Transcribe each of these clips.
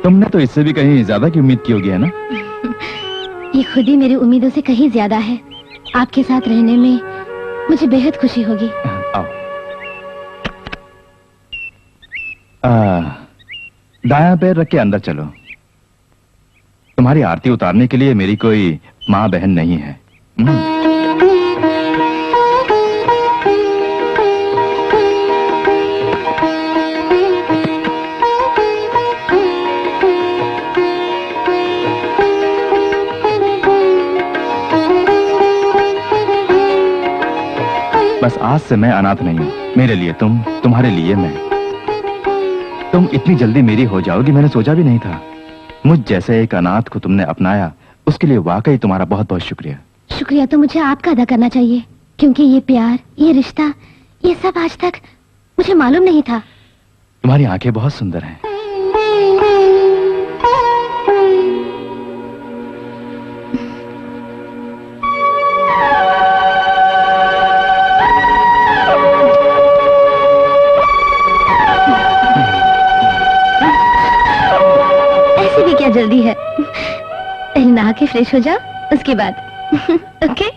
तुमने तो इससे भी कहीं ज्यादा की उम्मीद की होगी, है ना? ये खुद ही मेरी उम्मीदों से कहीं ज्यादा है। आपके साथ रहने में मुझे बेहद खुशी होगी। आओ। दायां पैर रख के अंदर चलो। तुम्हारी आरती उतारने के लिए मेरी कोई माँ बहन नहीं है। बस आज से मैं अनाथ नहीं हूँ। मेरे लिए तुम, तुम्हारे लिए मैं। तुम इतनी जल्दी मेरी हो जाओगी मैंने सोचा भी नहीं था। मुझ जैसे एक अनाथ को तुमने अपनाया, उसके लिए वाकई तुम्हारा बहुत बहुत शुक्रिया। शुक्रिया तो मुझे आपका अदा करना चाहिए, क्योंकि ये प्यार, ये रिश्ता, ये सब आज तक मुझे मालूम नहीं था। तुम्हारी आंखें बहुत सुंदर हैं। जल्दी है, पहले नहा के फ्रेश हो जाओ, उसके बाद। ओके?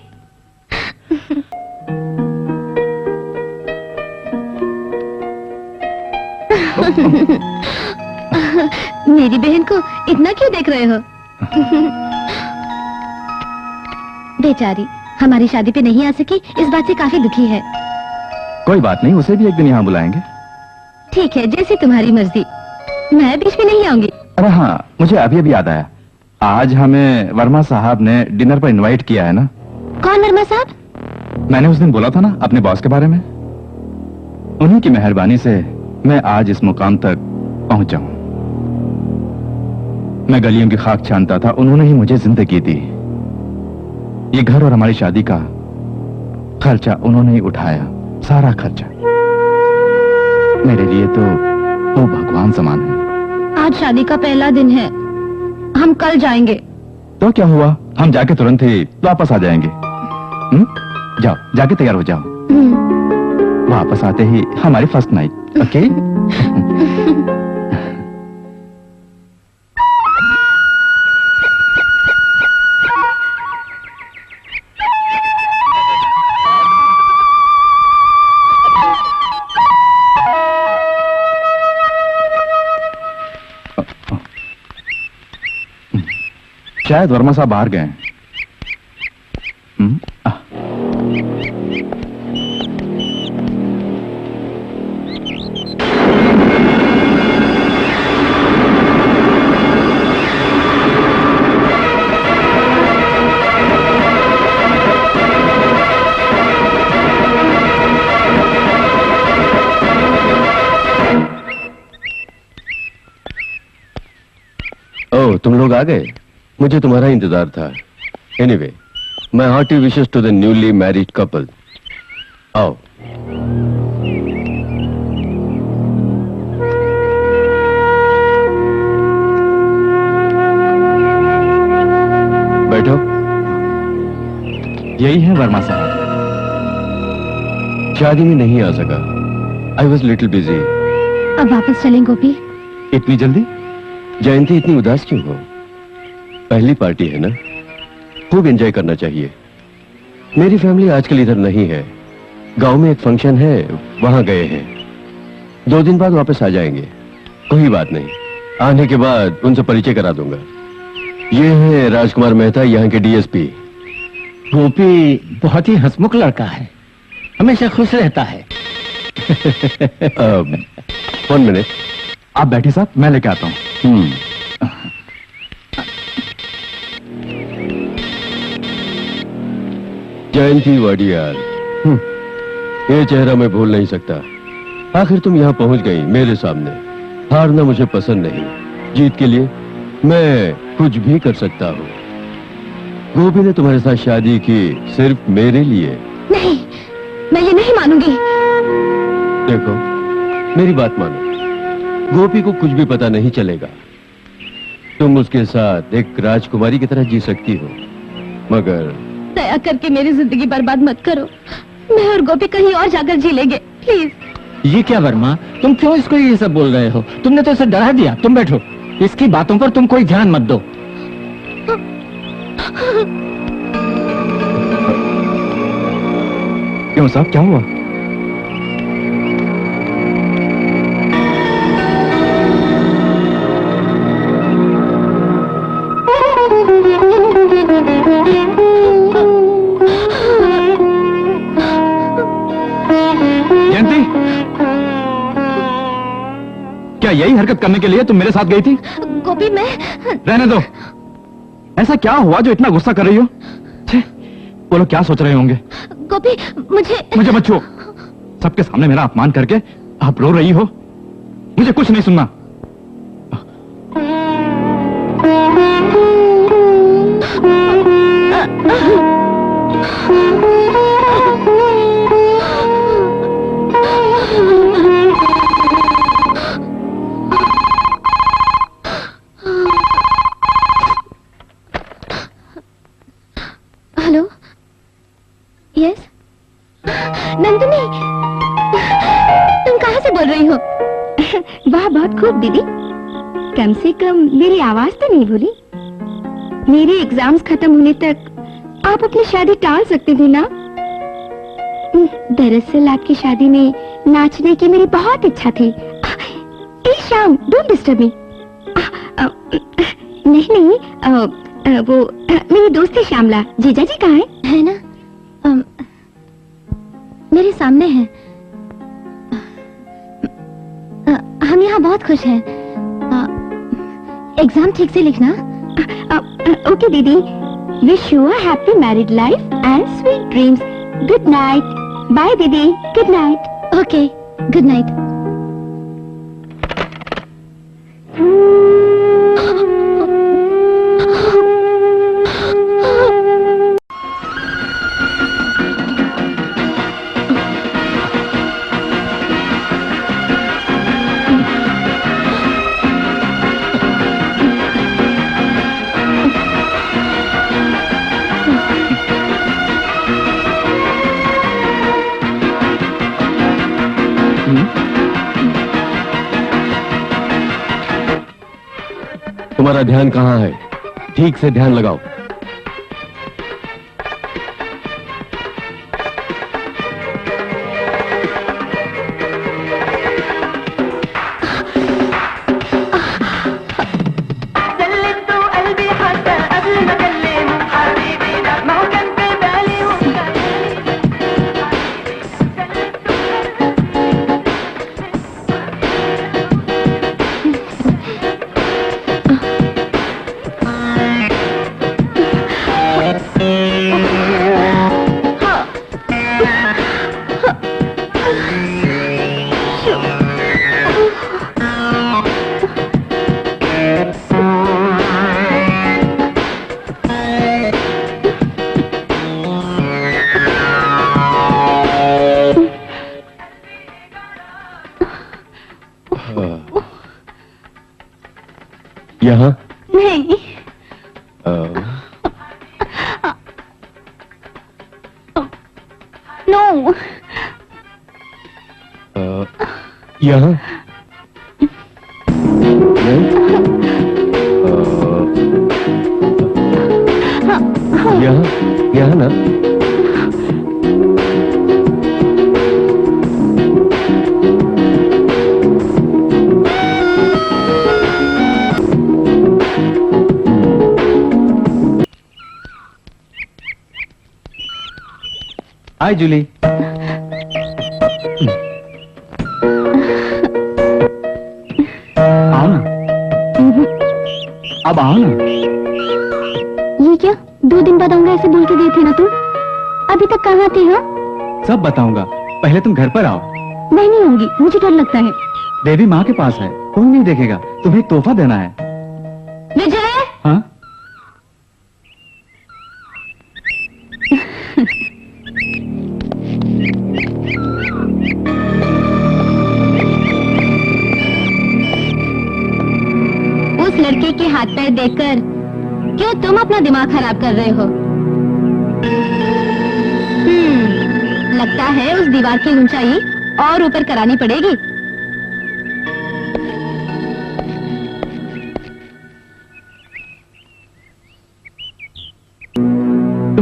मेरी बहन को इतना क्यों देख रहे हो? बेचारी हमारी शादी पे नहीं आ सकी, इस बात से काफी दुखी है। कोई बात नहीं, उसे भी एक दिन यहाँ बुलाएंगे। ठीक है, जैसी तुम्हारी मर्जी। मैं बीच में नहीं आऊंगी। अरे हाँ, मुझे अभी अभी याद आया, आज हमें वर्मा साहब ने डिनर पर इनवाइट किया है ना? कौन वर्मा साहब? मैंने उस दिन बोला था ना अपने बॉस के बारे में। उन्हीं की मेहरबानी से मैं आज इस मुकाम तक पहुंचा हूं। मैं गलियों की खाक छानता था, उन्होंने ही मुझे जिंदगी दी। ये घर और हमारी शादी का खर्चा उन्होंने ही उठाया, सारा खर्चा। मेरे लिए तो वो भगवान समान है। आज शादी का पहला दिन है, हम कल जाएंगे। तो क्या हुआ, हम जाके तुरंत ही वापस आ जाएंगे। जाओ, जाके तैयार हो जाओ। वापस आते ही हमारी फर्स्ट नाइट। ओके? शायद वर्मा साहब बाहर गए। ओह, तुम लोग आ गए। मुझे तुम्हारा इंतजार था। Anyway, my hearty wishes to the newly married couple. आओ। बैठो। यही है वर्मा साहब। शादी में नहीं आ सका, आई वॉज लिटिल बिजी। अब वापस चलें गोपी? इतनी जल्दी? जयंती, इतनी उदास क्यों हो? पहली पार्टी है ना, खूब एंजॉय करना चाहिए। मेरी फैमिली आजकल इधर नहीं है, गांव में एक फंक्शन है, वहां गए हैं। 2 दिन बाद वापस आ जाएंगे। कोई बात नहीं, आने के बाद उनसे परिचय करा दूंगा। ये है राजकुमार मेहता, यहाँ के डीएसपी। गोपी बहुत ही हंसमुख लड़का है, हमेशा खुश रहता है। 1 मिनट। आप बैठिए साहब, मैं लेके आता हूँ। जयंती वाडियार, ये चेहरा मैं भूल नहीं सकता। आखिर तुम यहाँ पहुंच गई मेरे सामने। हारना मुझे पसंद नहीं, जीत के लिए मैं कुछ भी कर सकता हूँ। गोपी ने तुम्हारे साथ शादी की सिर्फ मेरे लिए। नहीं, मैं ये नहीं मानूंगी। देखो, मेरी बात मानो, गोपी को कुछ भी पता नहीं चलेगा। तुम उसके साथ एक राजकुमारी की तरह जी सकती हो, मगर दया करके मेरी जिंदगी बर्बाद मत करो। मैं और गोपी कहीं और जाकर जी लेंगे, प्लीज। ये क्या वर्मा, तुम क्यों इसको ये सब बोल रहे हो? तुमने तो इसे डरा दिया। तुम बैठो। इसकी बातों पर तुम कोई ध्यान मत दो। क्यों साहब, क्या हुआ? जयंती, क्या यही हरकत करने के लिए तुम मेरे साथ गई थी? गोपी, मैं... रहने दो। ऐसा क्या हुआ जो इतना गुस्सा कर रही हो? छे, वो लोग क्या सोच रहे होंगे? गोपी, मुझे मत छुओ। सबके सामने मेरा अपमान करके आप रो रही हो। मुझे कुछ नहीं सुनना। हेलो, यस, नंदिनी, तुम कहाँ से बोल रही हो? वाह, बहुत खूब दीदी। कम से कम मेरी आवाज तो नहीं भूली। मेरे एग्जाम्स खत्म होने तक आप अपनी शादी टाल सकते थे ना? दरअसल आपकी शादी में नाचने की मेरी बहुत इच्छा थी। Shyam, don't disturb me. नहीं, वो मेरी दोस्त है श्यामला। जीजा जी कहाँ है ना? मेरे सामने है। हम यहाँ बहुत खुश हैं। एग्जाम ठीक से लिखना। ओके दीदी, wish you a happy married life and sweet dreams. Good night. Bye दीदी, good night. Okay, good night. तुम्हारा ध्यान कहाँ है? ठीक से ध्यान लगाओ। यहाँ नहीं। नो। यहाँ यहाँ यहाँ ना। हाय जूली। आओ ना, अब आओ ना। ये क्या, 2 दिन बाद आऊंगा ऐसे बोल के गई थी ना तुम? अभी तक कहाँ थी? हाँ, सब बताऊंगा, पहले तुम घर पर आओ। मैं नहीं आऊंगी, मुझे डर लगता है। देवी माँ के पास है, कोई नहीं देखेगा। तुम्हें एक तोहफा देना है। विजय! हाँ? उस लड़के के हाथ पैर देखकर क्यों तुम अपना दिमाग खराब कर रहे हो? लगता है उस दीवार की ऊंचाई और ऊपर करानी पड़ेगी।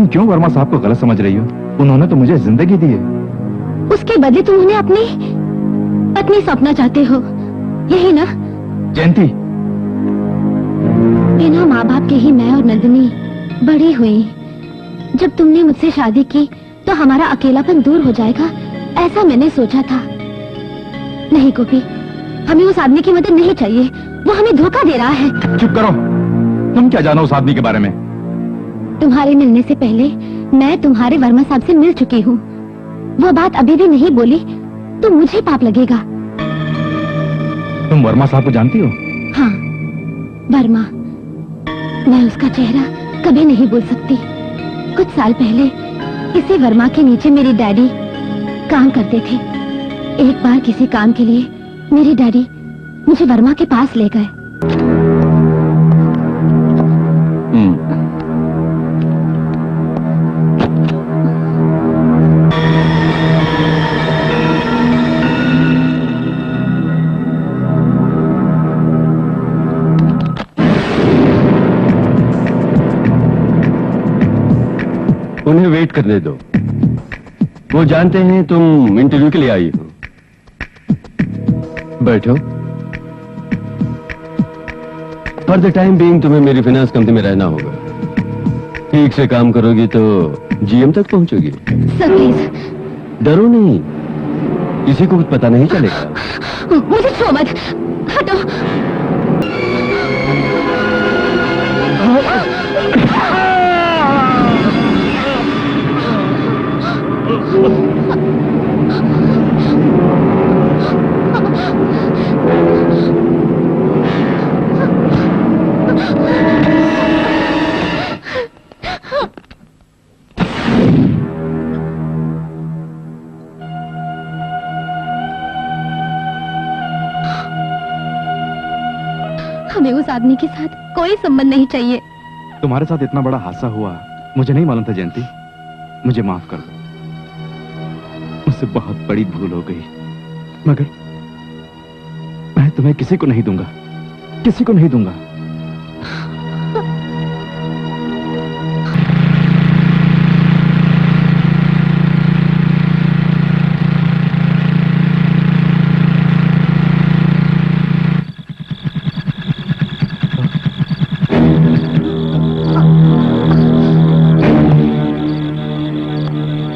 क्यों वर्मा साहब को गलत समझ रही हो? उन्होंने तो मुझे जिंदगी दी है। उसके बदले तुम उन्हें अपनी पत्नी सौंपना चाहते हो, यही ना? जयंती, बिना माँ बाप के ही मैं और नंदिनी बड़ी हुई। जब तुमने मुझसे शादी की तो हमारा अकेलापन दूर हो जाएगा, ऐसा मैंने सोचा था। नहीं गोपी, हमें उस आदमी की मदद नहीं चाहिए, वो हमें धोखा दे रहा है। चुप करो। तुम क्या जानो उस आदमी के बारे में? तुम्हारे मिलने से पहले मैं तुम्हारे वर्मा साहब से मिल चुकी हूँ। वो बात अभी भी नहीं बोली तो मुझे पाप लगेगा। तुम वर्मा साहब को जानती हो? हाँ, वर्मा। मैं उसका चेहरा कभी नहीं भूल सकती। कुछ साल पहले इसी वर्मा के नीचे मेरे डैडी काम करते थे। एक बार किसी काम के लिए मेरे डैडी मुझे वर्मा के पास ले गए। उन्हें वेट करने दो। वो जानते हैं तुम इंटरव्यू के लिए आई हो। बैठो। फॉर द टाइम बीइंग तुम्हें मेरी फाइनेंस कंपनी में रहना होगा। ठीक से काम करोगी तो जीएम तक पहुंचोगी। Sir please. डरो नहीं, किसी को कुछ पता नहीं चलेगा। मुझे छो मत, हटो। हमें उस आदमी के साथ कोई संबंध नहीं चाहिए। तुम्हारे साथ इतना बड़ा हादसा हुआ, मुझे नहीं मालूम था जयंती। मुझे माफ कर दो, मुझसे बहुत बड़ी भूल हो गई। मगर मैं तुम्हें किसी को नहीं दूंगा, किसी को नहीं दूंगा।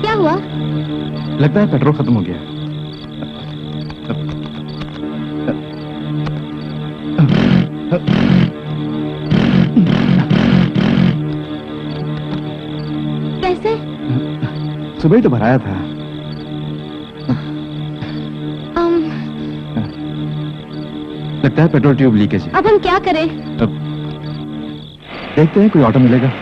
क्या हुआ? लगता है पेट्रोल खत्म हो गया। कैसे? सुबह ही तो भराया था। लगता है पेट्रोल ट्यूब लीकेज है। अब हम क्या करें? देखते हैं कोई ऑटो मिलेगा।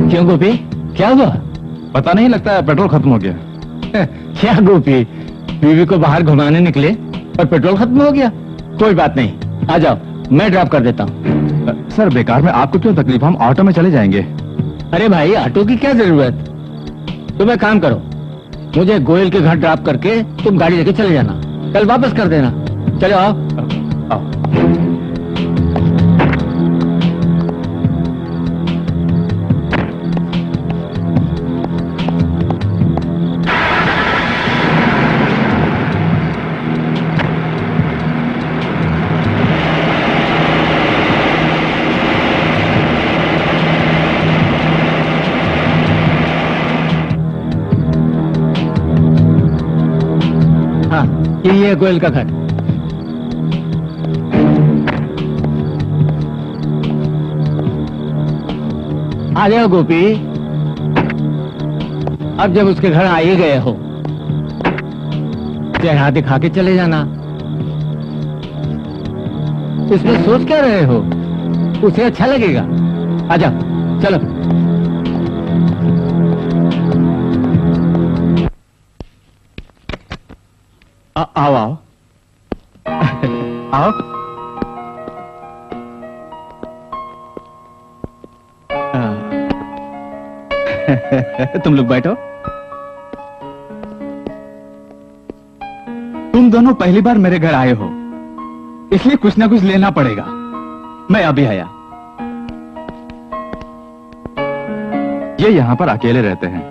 क्यों गोपी, क्या हुआ? पता नहीं, लगता है पेट्रोल खत्म हो गया। क्या गोपी, बीवी को बाहर घुमाने निकले और पेट्रोल खत्म हो गया? कोई बात नहीं, आ जाओ, मैं ड्रॉप कर देता हूँ। सर बेकार में आपको क्यों तकलीफ, हम ऑटो में चले जाएंगे। अरे भाई, ऑटो की क्या जरूरत? तुम एक काम करो, मुझे गोयल के घर ड्रॉप करके तुम गाड़ी लेके चले जाना, कल वापस कर देना। चलो आओ। आओ। हाँ, ये है गोयल का घर। आ जाओ गोपी, अब जब उसके घर आ ही गए हो, चेहरा दिखा के चले जाना। इसमें सोच क्या रहे हो? उसे अच्छा लगेगा। आ जाओ, चलो। आओ आओ आओ। तुम लोग बैठो। तुम दोनों पहली बार मेरे घर आए हो, इसलिए कुछ ना कुछ लेना पड़ेगा। मैं अभी आया। ये यहाँ पर अकेले रहते हैं,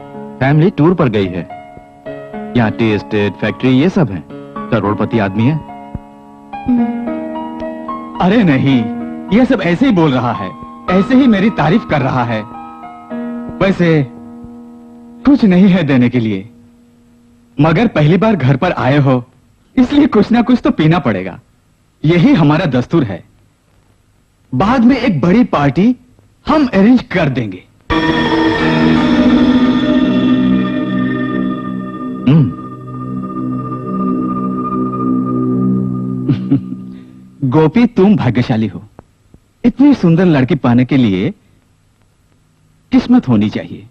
फैमिली टूर पर गई है। यहाँ टी एस्टेट, फैक्ट्री ये सब है। करोड़पति आदमी है। अरे नहीं, ये सब ऐसे ही बोल रहा है, ऐसे ही मेरी तारीफ कर रहा है। वैसे कुछ नहीं है देने के लिए, मगर पहली बार घर पर आए हो इसलिए कुछ ना कुछ तो पीना पड़ेगा। यही हमारा दस्तूर है। बाद में एक बड़ी पार्टी हम अरेंज कर देंगे। गोपी, तुम भाग्यशाली हो। इतनी सुंदर लड़की पाने के लिए किस्मत होनी चाहिए।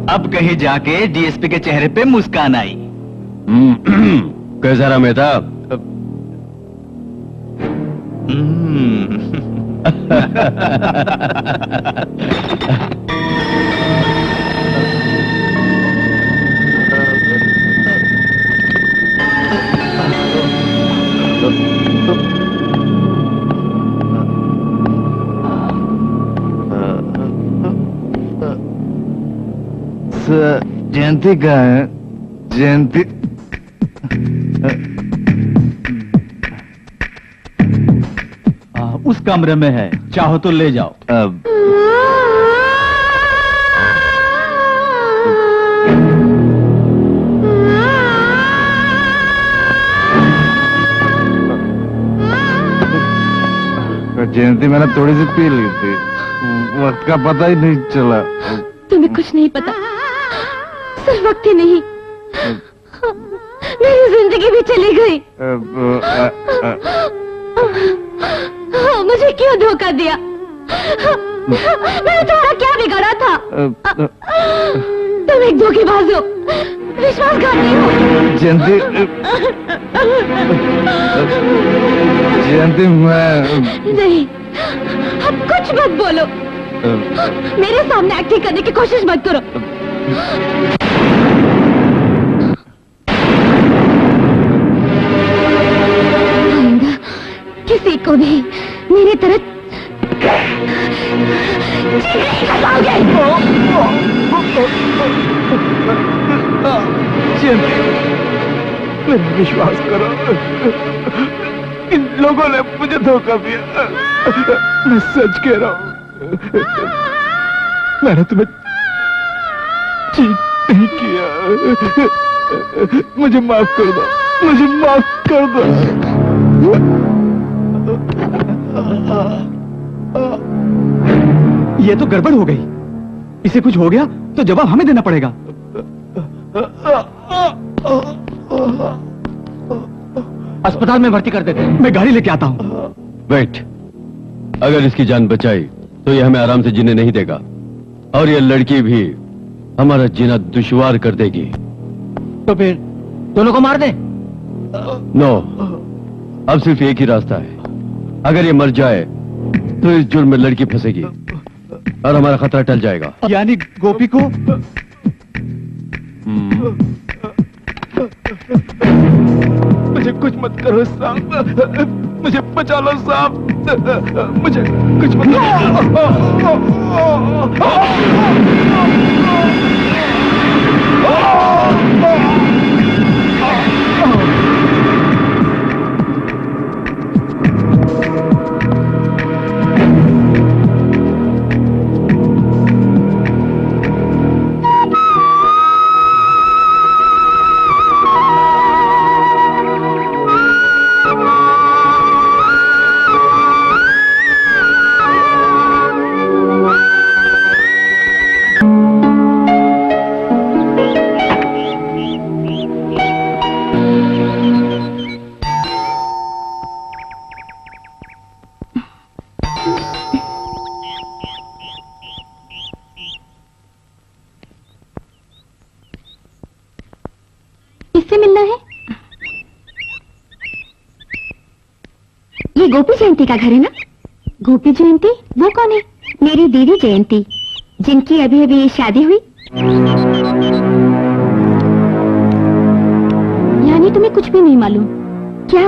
अब कहीं जाके डीएसपी के चेहरे पे मुस्कान आई। कैसा रहा मेहताब? जयंती का है? जयंती उस कमरे में है, चाहो तो ले जाओ। अब जयंती मैंने थोड़ी सी पी ली थी, वक्त का पता ही नहीं चला। तुम्हें कुछ नहीं पता, सिर्फ वक्त ही नहीं, मेरी जिंदगी भी चली गई। मुझे क्यों धोखा दिया? मैंने तुम्हारा क्या बिगाड़ा था? तुम एक धोखेबाज हो, विश्वासघाती हो। जयंती, जयंती मैं नहीं, अब कुछ मत बोलो। मेरे सामने एक्टिंग करने की कोशिश मत करो। आइंदा किसी को भी मेरी तरह मेरा विश्वास करो, इन लोगों ने मुझे धोखा दिया। मैं सच कह रहा हूँ, मैंने तुम्हें चीट नहीं किया। मुझे माफ कर दो, मुझे माफ कर दो। ये तो गड़बड़ हो गई। इसे कुछ हो गया तो जवाब हमें देना पड़ेगा। अस्पताल में भर्ती कर देते हैं। मैं गाड़ी लेके आता हूँ। वेट, अगर इसकी जान बचाई तो ये हमें आराम से जीने नहीं देगा, और ये लड़की भी हमारा जीना दुश्वार कर देगी। तो फिर दोनों को मार दे। नो, अब सिर्फ एक ही रास्ता है। अगर ये मर जाए तो इस जुर्म में लड़की फंसेगी और हमारा खतरा टल जाएगा। यानी गोपी को? मुझे कुछ मत करो साहब, मुझे बचा लो साहब, मुझे कुछ मत किससे मिलना है? ये गोपी जयंती का घर है ना? गोपी जयंती? वो कौन है? मेरी दीदी जयंती, जिनकी अभी अभी शादी हुई। यानी तुम्हें कुछ भी नहीं मालूम? क्या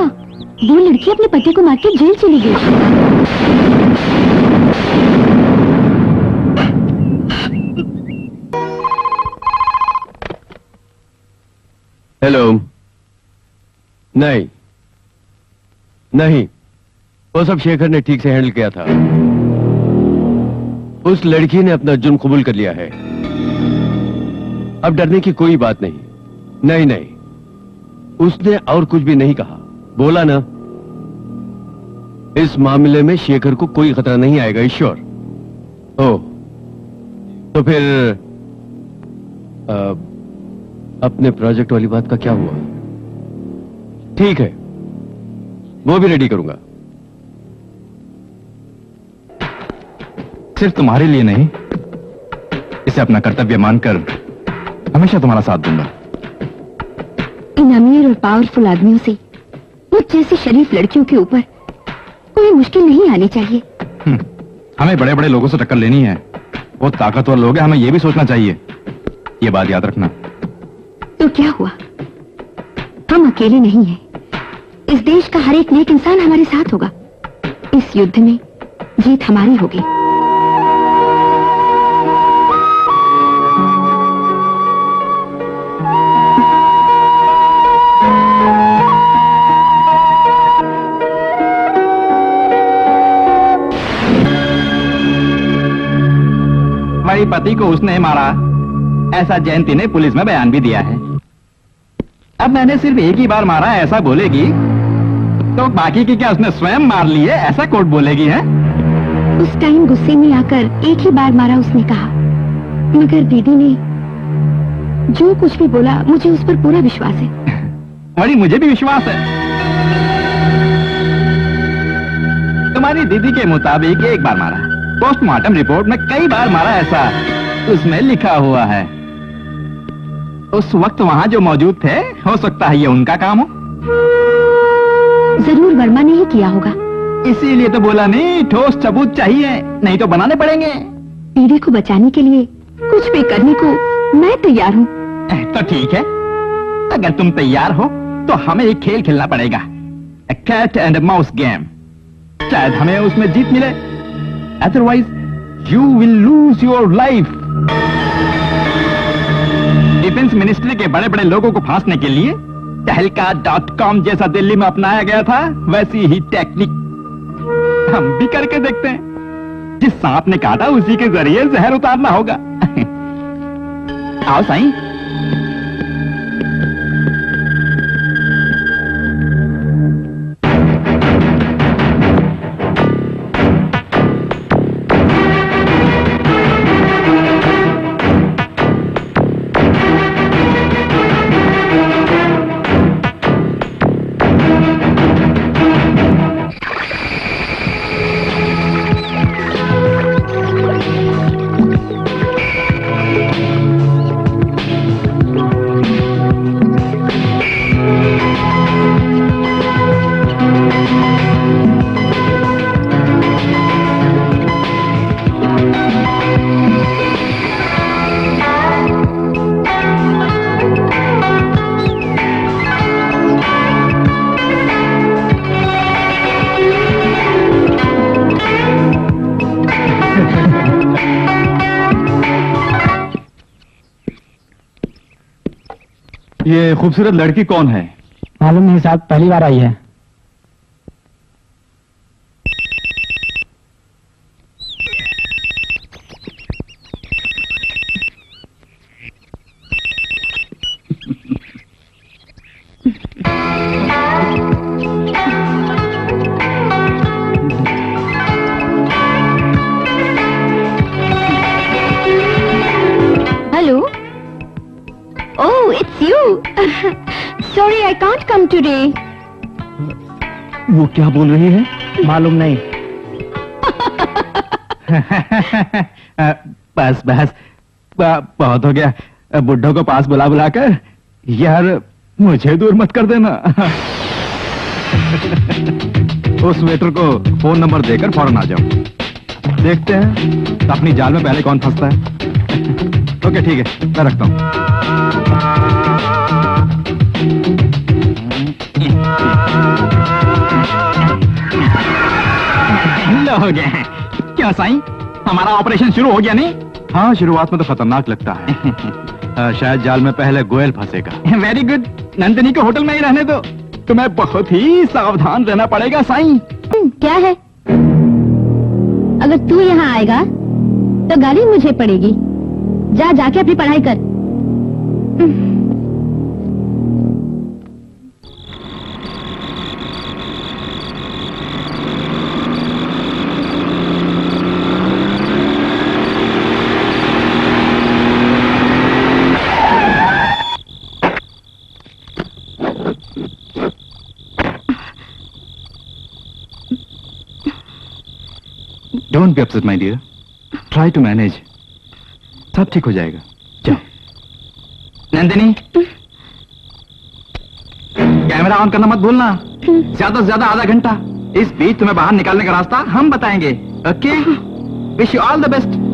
वो लड़की अपने पति को मार के जेल चली गई? हेलो। नहीं नहीं, वो सब शेखर ने ठीक से हैंडल किया था। उस लड़की ने अपना जुर्म कबूल कर लिया है। अब डरने की कोई बात नहीं। नहीं नहीं, उसने और कुछ भी नहीं कहा। बोला ना, इस मामले में शेखर को कोई खतरा नहीं आएगा। ईश्वर। ओह, तो फिर अपने प्रोजेक्ट वाली बात का क्या हुआ? ठीक है, वो भी रेडी करूंगा। सिर्फ तुम्हारे लिए नहीं, इसे अपना कर्तव्य मानकर हमेशा तुम्हारा साथ दूंगा। इन अमीर और पावरफुल आदमियों से मुझ जैसी शरीफ लड़कियों के ऊपर कोई मुश्किल नहीं आनी चाहिए। हमें बड़े बड़े लोगों से टक्कर लेनी है। वो ताकतवर लोग हैं, हमें यह भी सोचना चाहिए। ये बात याद रखना। तो क्या हुआ? हम अकेले नहीं हैं। इस देश का हर एक नेक इंसान हमारे साथ होगा। इस युद्ध में जीत हमारी होगी। हमारे पति को उसने मारा, ऐसा जयंती ने पुलिस में बयान भी दिया है। अब मैंने सिर्फ एक ही बार मारा ऐसा बोलेगी तो बाकी की क्या उसने स्वयं मार ली है ऐसा कोर्ट बोलेगी है? उस टाइम गुस्से में आकर एक ही बार मारा उसने कहा, मगर दीदी ने जो कुछ भी बोला मुझे उस पर पूरा विश्वास है। बड़ी मुझे भी विश्वास है। तुम्हारी दीदी के मुताबिक एक बार मारा, पोस्टमार्टम रिपोर्ट में कई बार मारा ऐसा उसमें लिखा हुआ है। उस वक्त वहां जो मौजूद थे, हो सकता है ये उनका काम हो। जरूर वर्मा ने ही किया होगा। इसीलिए तो बोला नहीं, ठोस सबूत चाहिए, नहीं तो बनाने पड़ेंगे। दीदी को बचाने के लिए कुछ भी करने को मैं तैयार हूँ। तो ठीक है, अगर तुम तैयार हो तो हमें एक खेल खेलना पड़ेगा, कैट एंड माउस गेम। शायद हमें उसमें जीत मिले, otherwise you will lose your life. Defence ministry के बड़े बड़े लोगों को फांसने के लिए तहलका.com जैसा दिल्ली में अपनाया गया था, वैसी ही टेक्निक हम भी करके देखते हैं। जिस सांप ने काटा उसी के जरिए जहर उतारना होगा। आओ साईं। ये खूबसूरत लड़की कौन है? मालूम नहीं साहब, पहली बार आई है। Hello? Oh, it's you. Sorry, I can't come today. वो क्या बोल रही है? मालूम नहीं। बस बस बहुत हो गया। बुड्ढों को पास बुला बुलाकर यार मुझे दूर मत कर देना। उस वेटर को फोन नंबर देकर फौरन आ जाओ। देखते हैं अपनी जाल में पहले कौन फंसता है। ओके ठीक है, मैं रखता हूँ। हो गया है। क्या साईं, हमारा ऑपरेशन शुरू हो गया नहीं? हाँ, शुरुआत में तो खतरनाक लगता है। शायद जाल में पहले गोयल फंसेगा। वेरी गुड, नंदिनी को होटल में ही रहने दो। तुम्हें बहुत ही सावधान रहना पड़ेगा साईं। क्या है? अगर तू यहाँ आएगा तो गाली मुझे पड़ेगी। जा जाके अपनी पढ़ाई कर। Don't be upset my dear, try to manage, सब ठीक हो जाएगा। जाओ। नंदिनी, कैमरा ऑन करना मत भूलना। ज्यादा से ज्यादा आधा घंटा। इस बीच तुम्हें बाहर निकालने का रास्ता हम बताएंगे। Okay, wish you all the best.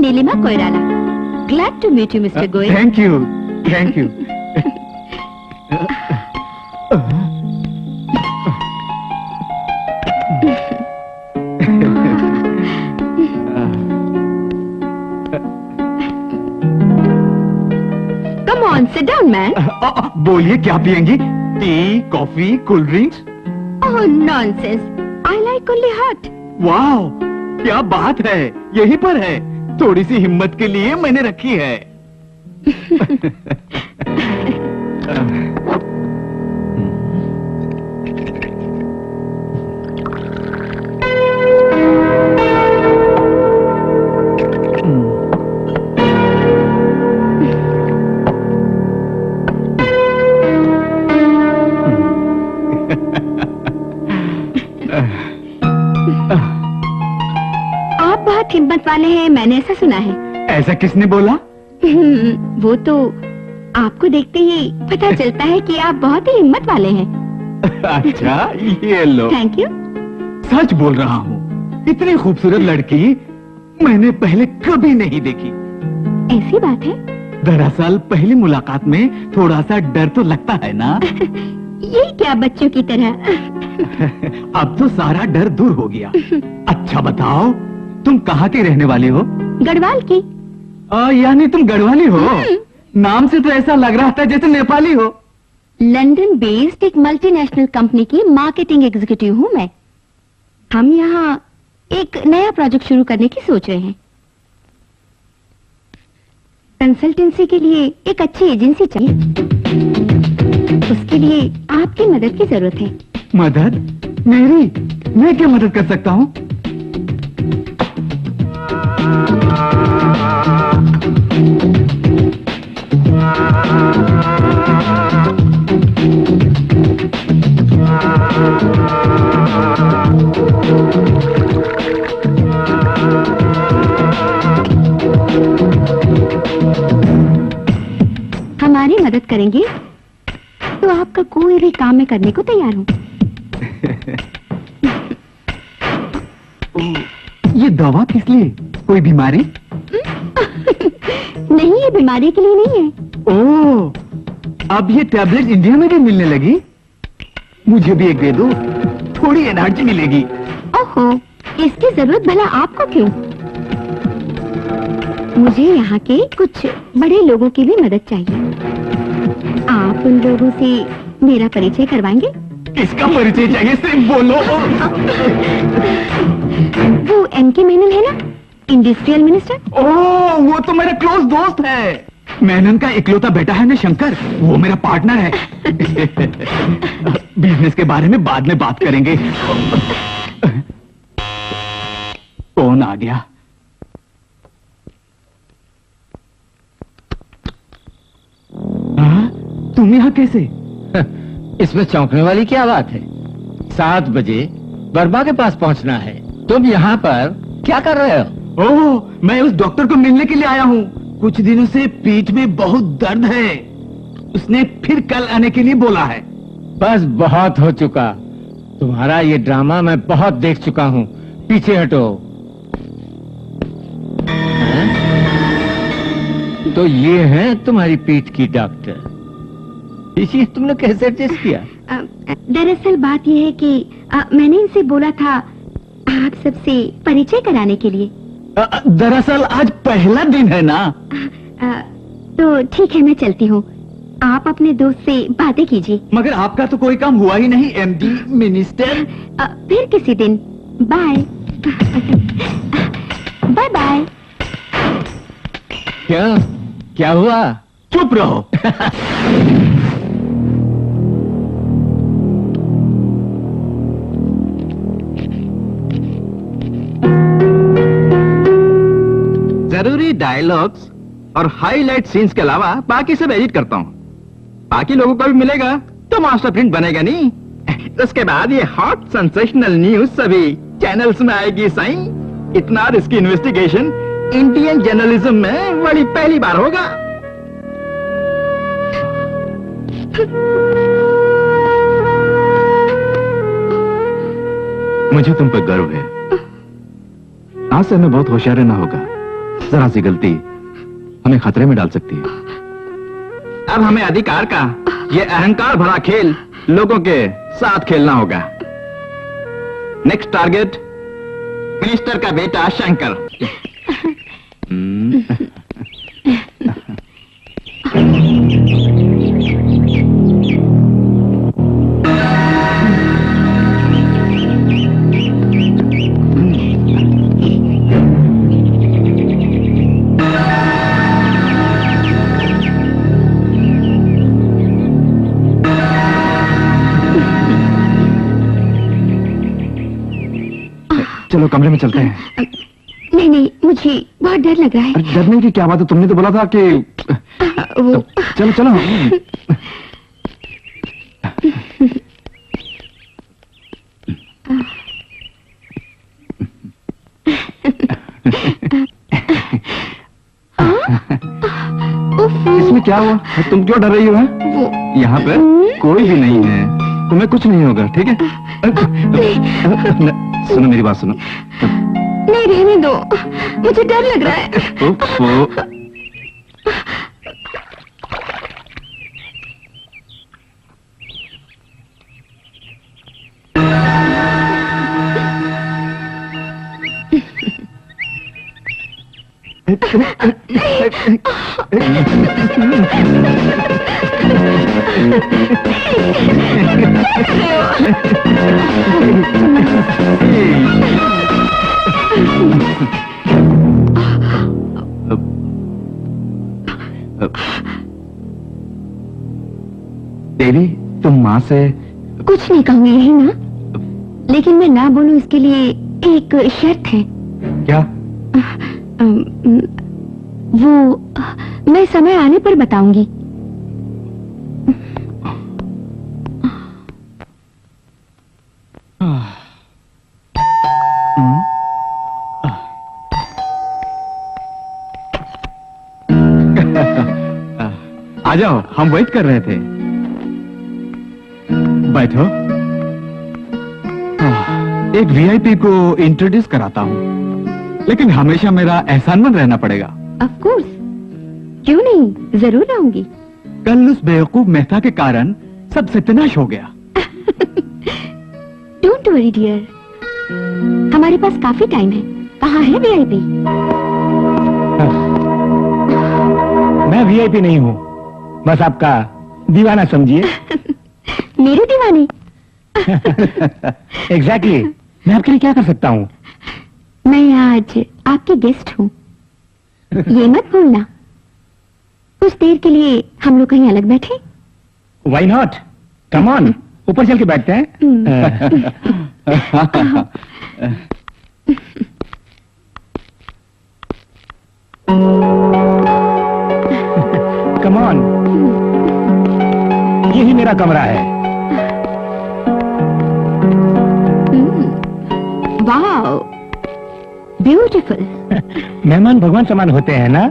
Nilima Koirala. Glad to meet you, Mr. Goyal. Thank you, thank you. Come on, sit down, man. बोलिए, क्या पियेंगी? Tea, coffee, cold drinks? Oh, nonsense. I like only hot. वाह, क्या बात है, यहीं पर है। थोड़ी सी हिम्मत के लिए मैंने रखी है। आप बहुत हिम्मत वाले हैं, मैंने ऐसा सुना है। ऐसा किसने बोला? वो तो आपको देखते ही पता चलता है कि आप बहुत ही हिम्मत वाले हैं। अच्छा, ये लो। Thank you. सच बोल रहा हूँ, इतनी खूबसूरत लड़की मैंने पहले कभी नहीं देखी। ऐसी बात है? दरअसल पहली मुलाकात में थोड़ा सा डर तो लगता है ना? ये क्या बच्चों की तरह। अब तो सारा डर दूर हो गया। अच्छा बताओ, तुम कहाँ की रहने वाली हो? गढ़वाल की। यानी तुम गढ़वाली हो? नाम से तो ऐसा लग रहा था जैसे नेपाली हो। लंदन बेस्ड एक मल्टीनेशनल कंपनी की मार्केटिंग एग्जीक्यूटिव हूँ मैं। हम यहाँ एक नया प्रोजेक्ट शुरू करने की सोच रहे हैं। कंसल्टेंसी के लिए एक अच्छी एजेंसी चाहिए। उसके लिए आपकी मदद की जरूरत है। मदद? मेरी? मैं क्या मदद कर सकता हूँ? हमारी मदद करेंगे तो आपका कोई भी काम मैं करने को तैयार हूँ। ये दवा किस लिए? कोई बीमारी? नहीं, ये बीमारी के लिए नहीं है। ओह, अब ये टैबलेट इंडिया में भी मिलने लगी। मुझे भी एक दे दो, थोड़ी एनर्जी मिलेगी। ओहो, इसकी जरूरत भला आपको क्यों? मुझे यहाँ के कुछ बड़े लोगों की भी मदद चाहिए। आप उन लोगों से मेरा परिचय करवाएंगे? किसका परिचय चाहिए, सिर्फ बोलो। वो एम.के. मेनन है ना, इंडस्ट्रियल मिनिस्टर। ओह, वो तो मेरा क्लोज दोस्त है। मेनन का इकलौता बेटा है ना शंकर, वो मेरा पार्टनर है। बिजनेस के बारे में बाद में बात करेंगे। कौन आ गया? हाँ? तुम यहाँ कैसे? इसमें चौंकने वाली क्या बात है? 7 बजे वर्मा के पास पहुंचना है, तुम यहाँ पर क्या कर रहे हो? ओह, मैं उस डॉक्टर को मिलने के लिए आया हूँ। कुछ दिनों से पीठ में बहुत दर्द है, उसने फिर कल आने के लिए बोला है। बस बहुत हो चुका, तुम्हारा ये ड्रामा मैं बहुत देख चुका हूँ। पीछे हटो। हैं? तो ये है तुम्हारी पीठ की डॉक्टर। ये तुमने कैसे एडजस्ट किया? दरअसल बात यह है कि मैंने इनसे बोला था आप सबसे परिचय कराने के लिए। दरअसल आज पहला दिन है ना। तो ठीक है, मैं चलती हूँ। आप अपने दोस्त से बातें कीजिए। मगर आपका तो कोई काम हुआ ही नहीं, एमडी मिनिस्टर। फिर किसी दिन। Bye bye bye. क्या हुआ? चुप रहो। जरूरी डायलॉग्स और हाईलाइट सीन्स के अलावा बाकी सब एडिट करता हूँ। बाकी लोगों को भी मिलेगा तो मास्टर प्रिंट बनेगा नहीं। उसके बाद ये हॉट सेंसेशनल न्यूज सभी चैनल्स में आएगी। सही, इतना रिस्की इन्वेस्टिगेशन इंडियन जर्नलिज्म में बड़ी पहली बार होगा। मुझे तुम पर गर्व है। आज से हमें बहुत होशियार रहना होगा। जरा सी गलती हमें खतरे में डाल सकती है। अब हमें अधिकार का ये अहंकार भरा खेल लोगों के साथ खेलना होगा। नेक्स्ट टारगेट मिनिस्टर का बेटा शंकर। चलो कमरे में चलते हैं। नहीं नहीं, मुझे बहुत डर लग रहा है। डरने की क्या बात है, तुमने तो बोला था कि वो चलो चलो। इसमें क्या हुआ, तुम क्यों डर रही हो? यहाँ पर कोई भी नहीं है, तुम्हें कुछ नहीं होगा, ठीक है? सुनो मेरी बात सुनो। नहीं, रहने दो, मुझे डर लग रहा है। देवी, तुम माँ से कुछ नहीं कहूंगी, यही ना? लेकिन मैं ना बोलूं इसके लिए एक शर्त है। क्या? वो मैं समय आने पर बताऊंगी। आ जाओ, हम वेट कर रहे थे। बैठो। एक वीआईपी को इंट्रोड्यूस कराता हूँ। लेकिन हमेशा मेरा एहसानमंद रहना पड़ेगा। ऑफ कोर्स, क्यों नहीं, जरूर रहूंगी। कल उस बेवकूफ मेहता के कारण सब सत्यानाश हो गया। डोंट वरी डियर, हमारे पास काफी टाइम है। कहाँ है वीआईपी? मैं वीआईपी नहीं हूँ, बस आपका दीवाना समझिए। मेरे दीवाने? एग्जैक्टली मैं आपके लिए क्या कर सकता हूँ? मैं आज आपकी गेस्ट हूँ, ये मत भूलना। कुछ देर के लिए हम लोग कहीं अलग बैठे? वाई नॉट, कम ऑन, ऊपर चल के बैठते हैं। कम ऑन, यही मेरा कमरा है। Wow, beautiful. मेहमान भगवान समान होते हैं ना?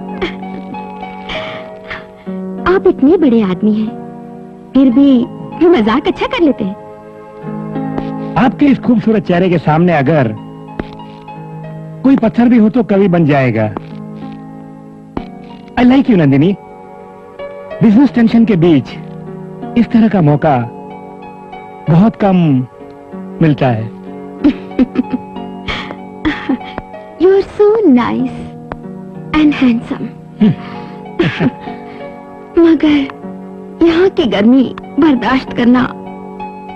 आप इतने बड़े आदमी हैं, फिर भी मजाक अच्छा कर लेते हैं। आपके इस खूबसूरत चेहरे के सामने अगर कोई पत्थर भी हो तो कवि बन जाएगा। I like you Nandini. Business tension के बीच इस तरह का मौका बहुत कम मिलता है। You are so nice and handsome. मगर यहाँ की गर्मी बर्दाश्त करना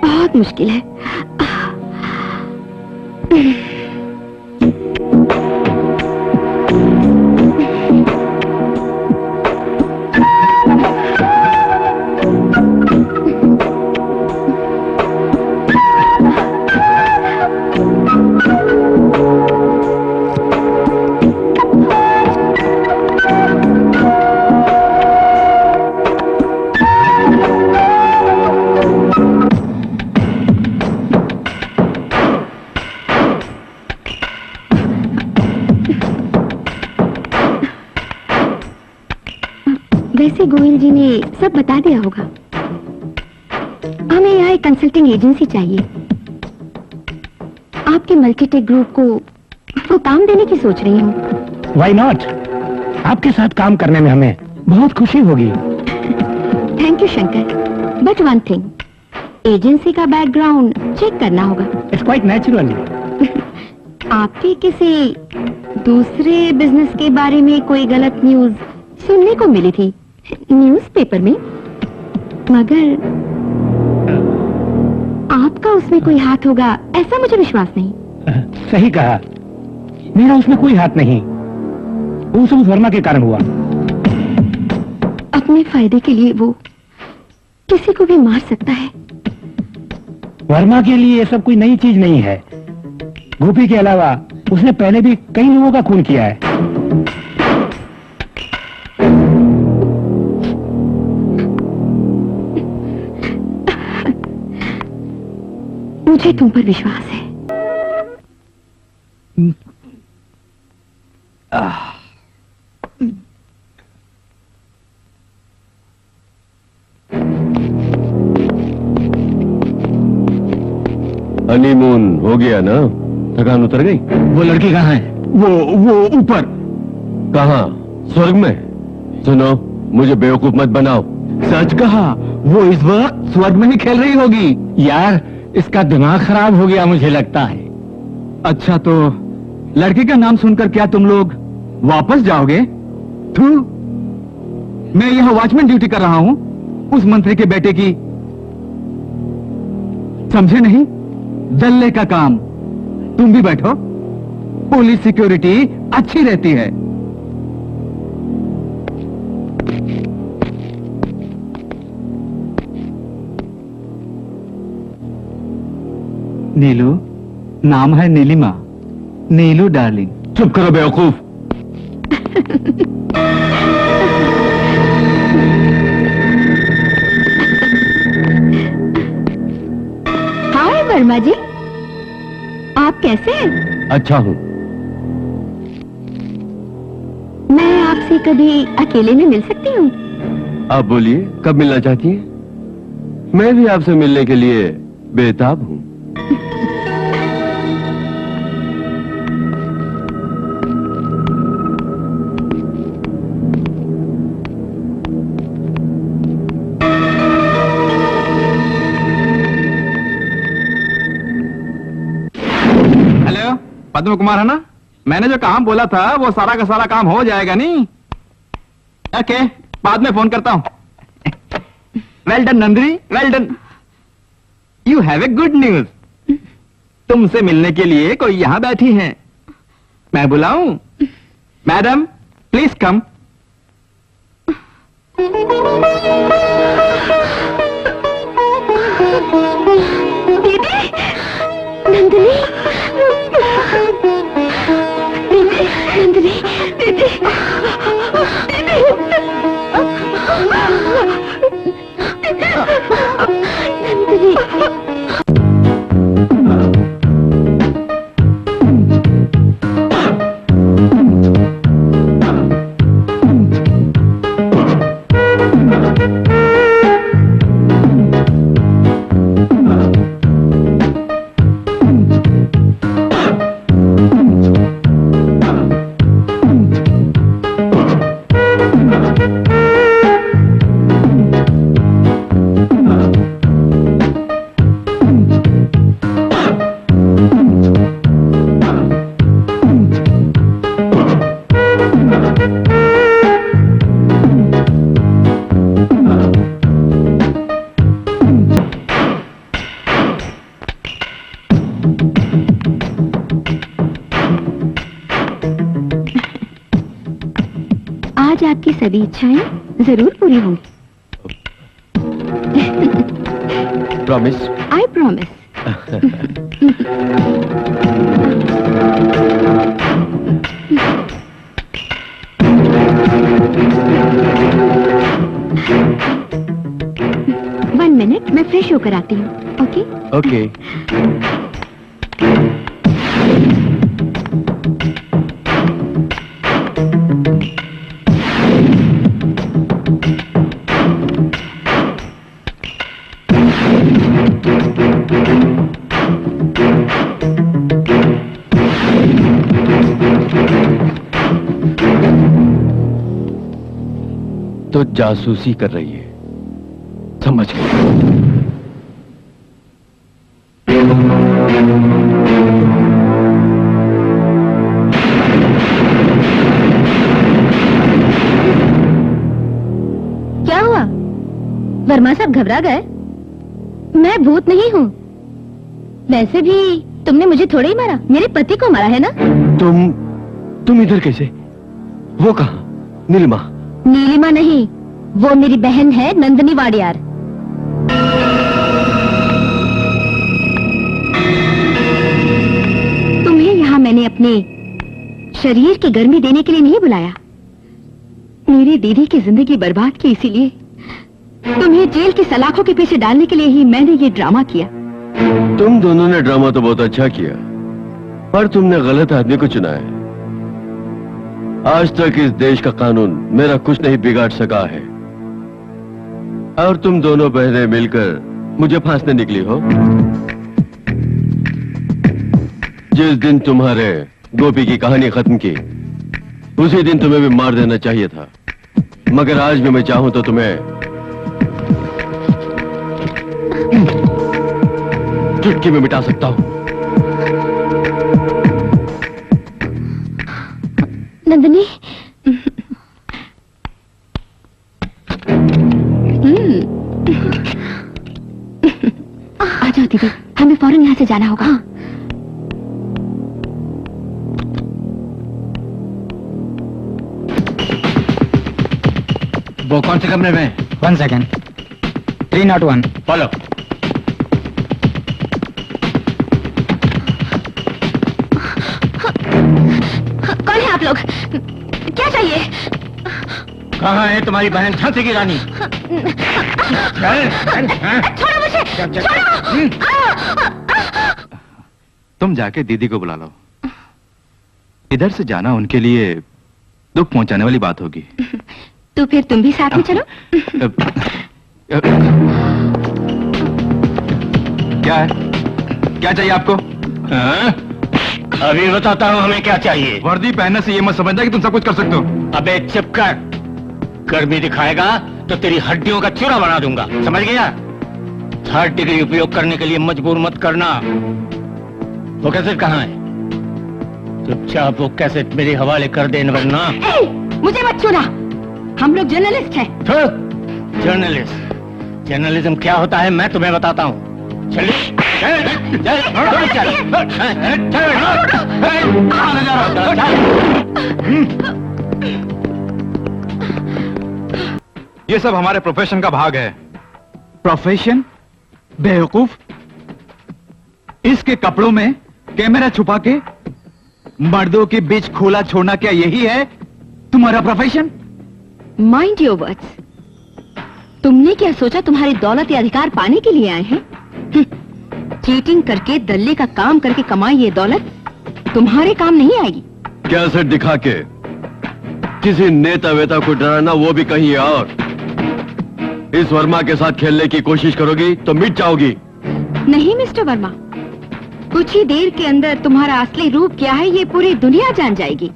बहुत मुश्किल है। वैसे गोयल जी ने सब बता दिया होगा। हमें यहाँ एक कंसल्टिंग एजेंसी चाहिए। आपके मल्टीटेक ग्रुप को काम देने की सोच रही हूँ। वाई नॉट, आपके साथ काम करने में हमें बहुत खुशी होगी। Thank you Shankar, but one thing, agency का बैकग्राउंड चेक करना होगा। It's quite natural. आपके किसी दूसरे बिजनेस के बारे में कोई गलत न्यूज सुनने को मिली थी न्यूज़पेपर में, मगर आपका उसमें कोई हाथ होगा ऐसा मुझे विश्वास नहीं। सही कहा, मेरा उसमें कोई हाथ नहीं। वो सब वर्मा के कारण हुआ। अपने फायदे के लिए वो किसी को भी मार सकता है। वर्मा के लिए ये सब कोई नई चीज नहीं है। गोपी के अलावा उसने पहले भी कई लोगों का खून किया है। मुझे तुम पर विश्वास है। हनीमून हो गया ना? थकान उतर गई? वो लड़की कहाँ है? वो ऊपर। कहाँ? स्वर्ग में? सुनो, मुझे बेवकूफ मत बनाओ। सच कहा, वो इस वक्त स्वर्ग में ही खेल रही होगी। यार, इसका दिमाग खराब हो गया मुझे लगता है। अच्छा, तो लड़की का नाम सुनकर क्या तुम लोग वापस जाओगे? थू, मैं यहाँ वॉचमैन ड्यूटी कर रहा हूँ, उस मंत्री के बेटे की। समझे नहीं? दल्ले का काम। तुम भी बैठो, पुलिस सिक्योरिटी अच्छी रहती है। नीलू, नाम है नीलिमा। नीलू डार्लिंग। चुप करो बेवकूफ। हाय वर्मा जी, आप कैसे हैं? अच्छा हूँ। मैं आपसे कभी अकेले में मिल सकती हूँ? आप बोलिए, कब मिलना चाहती हैं? मैं भी आपसे मिलने के लिए बेताब हूँ। पद्म कुमार है ना? मैंने जो काम बोला था वो सारा का सारा काम हो जाएगा नहीं? ओके, बाद में फोन करता हूं। Well done Nandini, well done. You have a good news. तुमसे मिलने के लिए कोई यहां बैठी है। मैं बुलाऊं? Madam please come. दीदी, नंदिनी, नंदिनी, दीदी, आज आपकी सभी इच्छाएं जरूर पूरी होंगी। प्रॉमिस? I promise. 1 मिनट, मैं फ्रेश होकर आती हूँ। Okay okay. तो जासूसी कर रही है, समझ गई। क्या हुआ? वर्मा साहब घबरा गए? मैं भूत नहीं हूँ। वैसे भी तुमने मुझे थोड़ा ही मारा, मेरे पति को मारा है ना? तुम इधर कैसे? वो कहाँ? नीलिमा? नीलिमा नहीं, वो मेरी बहन है नंदिनी वाडियार। तुम्हें यहाँ मैंने अपने शरीर की गर्मी देने के लिए नहीं बुलाया। मेरी दीदी की जिंदगी बर्बाद की, इसीलिए तुम्हें जेल की सलाखों के पीछे डालने के लिए ही मैंने ये ड्रामा किया। तुम दोनों ने ड्रामा तो बहुत अच्छा किया, पर तुमने गलत आदमी को चुना है। आज तक इस देश का कानून मेरा कुछ नहीं बिगाड़ सका है, और तुम दोनों बहनें मिलकर मुझे फांसने निकली हो। जिस दिन तुम्हारे गोपी की कहानी खत्म की, उसी दिन तुम्हें भी मार देना चाहिए था, मगर आज भी मैं चाहूं तो तुम्हें चुटकी में मिटा सकता हूं। नंदिनी, आ जाओ दीदी, हमें फौरन यहाँ से जाना होगा। हाँ। वो कौन से कमरे में? 1 सेकेंड। 301। फॉलो। कौन है आप लोग? क्या चाहिए? कहाँ है तुम्हारी बहन झांसी की रानी? छोड़ो मुझे, छोड़ो। तुम जाके दीदी को बुला लो। इधर से जाना उनके लिए दुख पहुंचाने वाली बात होगी। तो फिर तुम भी साथ में चलो। क्या है? क्या चाहिए आपको? अभी बताता हूँ हमें क्या चाहिए। वर्दी पहनने से ये मत समझना कि तुम सब कुछ कर सकते हो। अबे चुप कर, गर्मी दिखाएगा तो तेरी हड्डियों का चूरा बना दूंगा, समझ गया? 3rd डिग्री उपयोग करने के लिए मजबूर मत करना। वो कैसेट कहाँ है? चुपचाप वो कैसेट मेरे हवाले कर दे वरना। ए, मुझे मत छूना, हम लोग जर्नलिस्ट हैं। जर्नलिज्म क्या होता है मैं तुम्हें बताता हूँ। चलिए ये सब हमारे प्रोफेशन का भाग है। प्रोफेशन? बेवकूफ! इसके कपड़ों में कैमरा छुपा के मर्दों के बीच खोला छोड़ना, क्या यही है तुम्हारा प्रोफेशन? Mind your words. तुमने क्या सोचा तुम्हारी दौलत या अधिकार पाने के लिए आए हैं? चीटिंग करके, दल्ले का काम करके कमाई ये दौलत तुम्हारे काम नहीं आएगी। कैसेट दिखा के किसी नेता वेता को डराना, वो भी कहीं और। इस वर्मा के साथ खेलने की कोशिश करोगी तो मिट जाओगी। नहीं मिस्टर वर्मा, कुछ ही देर के अंदर तुम्हारा असली रूप क्या है ये पूरी दुनिया जान जाएगी।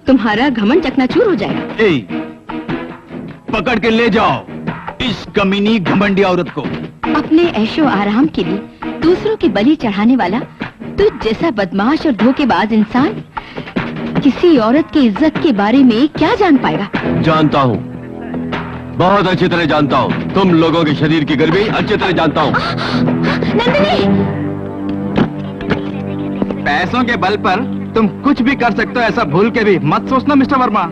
तुम्हारा घमंड चकनाचूर हो जाएगा। ए, पकड़ के ले जाओ इस कमीनी घमंडी औरत को। अपने ऐशो आराम के लिए दूसरों की बलि चढ़ाने वाला तुझ जैसा बदमाश और धोखेबाज इंसान किसी औरत की इज्जत के बारे में क्या जान पाएगा? जानता हूँ, बहुत अच्छी तरह जानता हूँ। तुम लोगों के शरीर की गर्मी अच्छी तरह जानता हूँ। नंदिनी! पैसों के बल पर तुम कुछ भी कर सकते हो, ऐसा भूल के भी मत सोचना मिस्टर वर्मा।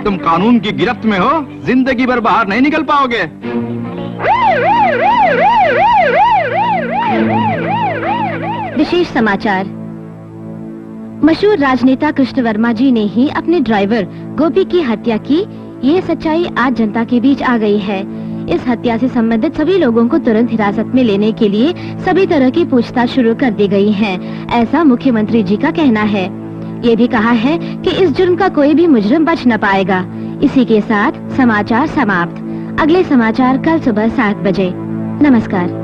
तुम कानून की गिरफ्त में हो, जिंदगी भर बाहर नहीं निकल पाओगे। विशेष समाचार। मशहूर राजनेता कृष्ण वर्मा जी ने ही अपने ड्राइवर गोपी की हत्या की, ये सच्चाई आज जनता के बीच आ गई है। इस हत्या से संबंधित सभी लोगों को तुरंत हिरासत में लेने के लिए सभी तरह की पूछताछ शुरू कर दी गई है, ऐसा मुख्यमंत्री जी का कहना है। ये भी कहा है कि इस जुर्म का कोई भी मुजरिम बच न पाएगा। इसी के साथ समाचार समाप्त। अगले समाचार कल सुबह 7 बजे। नमस्कार।